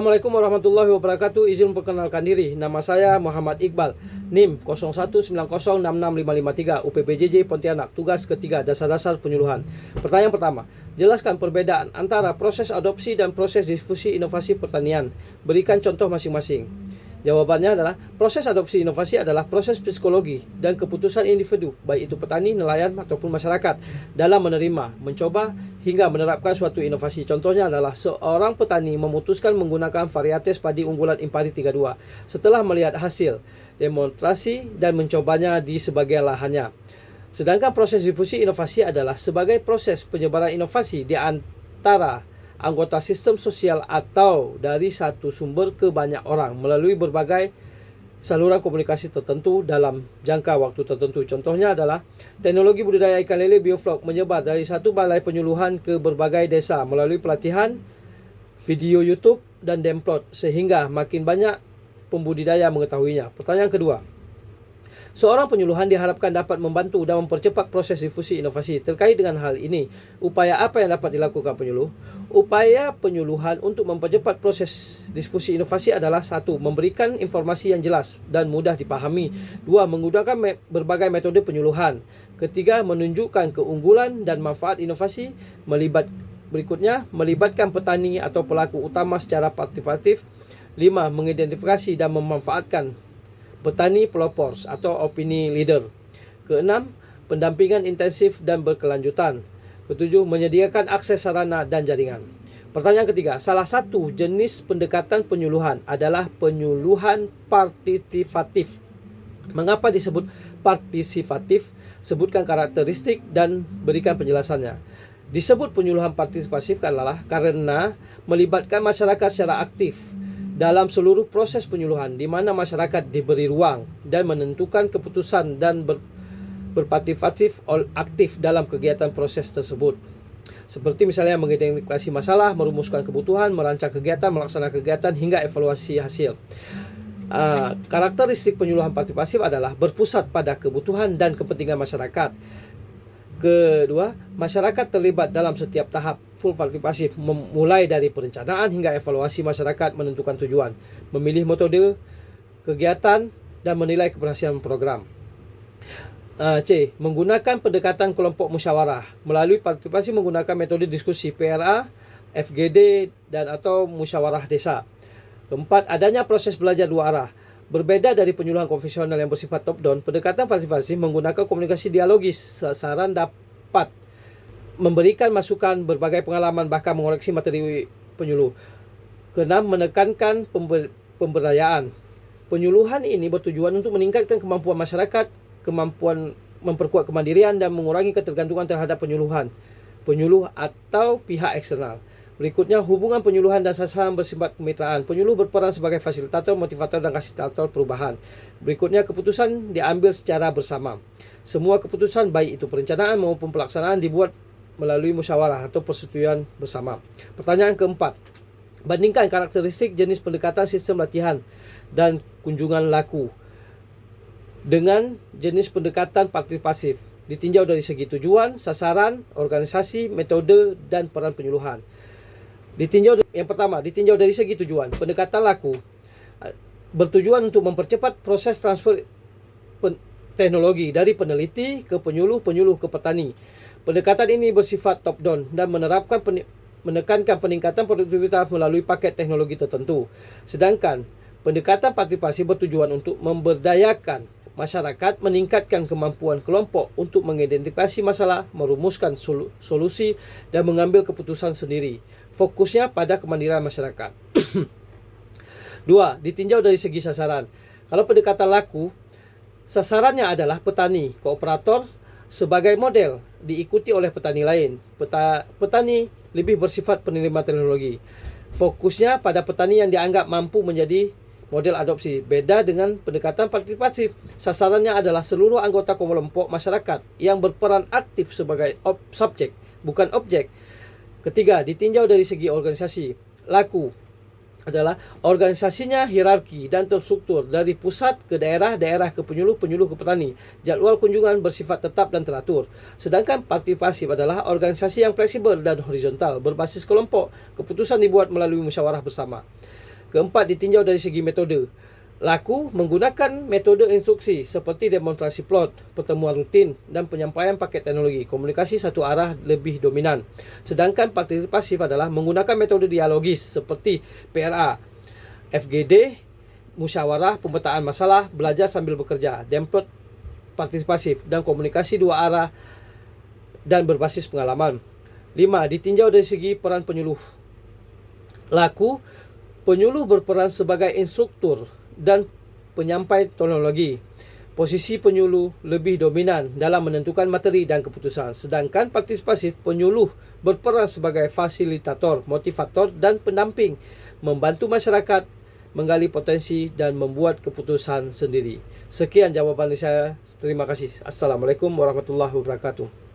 Assalamualaikum warahmatullahi wabarakatuh. Izin memperkenalkan diri. Nama saya Muhammad Iqbal. NIM 0190665553 UPPJJ Pontianak. Tugas ketiga, dasar-dasar penyuluhan. Pertanyaan pertama, jelaskan perbedaan antara proses adopsi dan proses difusi inovasi pertanian. Berikan contoh masing-masing. Jawabannya adalah, proses adopsi inovasi adalah proses psikologi dan keputusan individu, baik itu petani, nelayan, ataupun masyarakat, dalam menerima, mencoba, hingga menerapkan suatu inovasi. Contohnya adalah seorang petani memutuskan menggunakan varietas padi unggulan Impari 32 setelah melihat hasil demonstrasi dan mencobanya di sebagian lahannya. Sedangkan proses difusi inovasi adalah sebagai proses penyebaran inovasi di antara anggota sistem sosial atau dari satu sumber ke banyak orang melalui berbagai saluran komunikasi tertentu dalam jangka waktu tertentu. Contohnya adalah teknologi budidaya ikan lele bioflok menyebar dari satu balai penyuluhan ke berbagai desa melalui pelatihan, video YouTube, dan demplot sehingga makin banyak pembudidaya mengetahuinya. Pertanyaan kedua, seorang penyuluhan diharapkan dapat membantu dan mempercepat proses difusi inovasi. Terkait dengan hal ini, upaya apa yang dapat dilakukan penyuluh? Upaya penyuluhan untuk mempercepat proses difusi inovasi adalah: 1. Memberikan informasi yang jelas dan mudah dipahami. 2. Menggunakan berbagai metode penyuluhan. Ketiga, menunjukkan keunggulan dan manfaat inovasi. Berikutnya, melibatkan petani atau pelaku utama secara partisipatif. 5. Mengidentifikasi dan memanfaatkan petani pelopor atau opini leader. Keenam, pendampingan intensif dan berkelanjutan. Ketujuh, menyediakan akses sarana dan jaringan. Pertanyaan ketiga, salah satu jenis pendekatan penyuluhan adalah penyuluhan partisipatif. Mengapa disebut partisipatif? Sebutkan karakteristik dan berikan penjelasannya. Disebut penyuluhan partisipatif adalah karena melibatkan masyarakat secara aktif dalam seluruh proses penyuluhan, di mana masyarakat diberi ruang dan menentukan keputusan dan berpartisipatif aktif dalam kegiatan proses tersebut. Seperti misalnya mengidentifikasi masalah, merumuskan kebutuhan, merancang kegiatan, melaksanakan kegiatan, hingga evaluasi hasil. Karakteristik penyuluhan partisipatif adalah berpusat pada kebutuhan dan kepentingan masyarakat. Kedua, masyarakat terlibat dalam setiap tahap full partisipatif, mulai dari perencanaan hingga evaluasi. Masyarakat menentukan tujuan, memilih metode kegiatan, dan menilai keberhasilan program. C. Menggunakan pendekatan kelompok musyawarah melalui partisipasi menggunakan metode diskusi PRA, FGD, dan atau musyawarah desa. Keempat, adanya proses belajar dua arah. Berbeda dari penyuluhan konvensional yang bersifat top down, pendekatan partisipasi menggunakan komunikasi dialogis. Sasaran dapat memberikan masukan, berbagai pengalaman, bahkan mengoreksi materi penyuluh. Keenam, menekankan pemberdayaan. Penyuluhan ini bertujuan untuk meningkatkan kemampuan masyarakat, kemampuan memperkuat kemandirian, dan mengurangi ketergantungan terhadap penyuluh atau pihak eksternal. Berikutnya, hubungan penyuluhan dan sasaran bersifat kemitraan. Penyuluh berperan sebagai fasilitator, motivator, dan fasilitator perubahan. Berikutnya, keputusan diambil secara bersama. Semua keputusan, baik itu perencanaan maupun pelaksanaan, dibuat melalui musyawarah atau persetujuan bersama. Pertanyaan keempat, bandingkan karakteristik jenis pendekatan sistem latihan dan kunjungan laku dengan jenis pendekatan partisipatif, ditinjau dari segi tujuan, sasaran, organisasi, metode, dan peran penyuluhan. Yang pertama, ditinjau dari segi tujuan. Pendekatan laku bertujuan untuk mempercepat proses transfer teknologi dari peneliti ke penyuluh, penyuluh ke petani. Pendekatan ini bersifat top down dan menekankan peningkatan produktivitas melalui paket teknologi tertentu. Sedangkan pendekatan partisipasi bertujuan untuk memberdayakan masyarakat, meningkatkan kemampuan kelompok untuk mengidentifikasi masalah, merumuskan solusi, dan mengambil keputusan sendiri. Fokusnya pada kemandirian masyarakat. 2. Ditinjau dari segi sasaran. Kalau pendekatan laku, sasarannya adalah petani, kooperator sebagai model, diikuti oleh petani lain. Petani lebih bersifat penerima teknologi. Fokusnya pada petani yang dianggap mampu menjadi model adopsi. Beda dengan pendekatan partisipatif, sasarannya adalah seluruh anggota kelompok masyarakat yang berperan aktif sebagai subjek, bukan objek. Ketiga, ditinjau dari segi organisasi. Laku adalah organisasinya hierarki dan terstruktur dari pusat ke daerah, daerah ke penyuluh, penyuluh ke petani. Jadwal kunjungan bersifat tetap dan teratur. Sedangkan partisipasi adalah organisasi yang fleksibel dan horizontal, berbasis kelompok. Keputusan dibuat melalui musyawarah bersama. Keempat, ditinjau dari segi metode. Laku menggunakan metode instruksi seperti demonstrasi plot, pertemuan rutin, dan penyampaian paket teknologi. Komunikasi satu arah lebih dominan. Sedangkan partisipasif adalah menggunakan metode dialogis seperti PRA, FGD, musyawarah, pemetaan masalah, belajar sambil bekerja, Demplot partisipasif, dan komunikasi dua arah dan berbasis pengalaman. 5. Ditinjau dari segi peran penyuluh. Laku, penyuluh berperan sebagai instruktur dan penyampai teknologi. Posisi penyuluh lebih dominan dalam menentukan materi dan keputusan. Sedangkan partisipasif, penyuluh berperan sebagai fasilitator, motivator, dan pendamping, membantu masyarakat menggali potensi dan membuat keputusan sendiri. Sekian jawaban saya. Terima kasih. Assalamualaikum warahmatullahi wabarakatuh.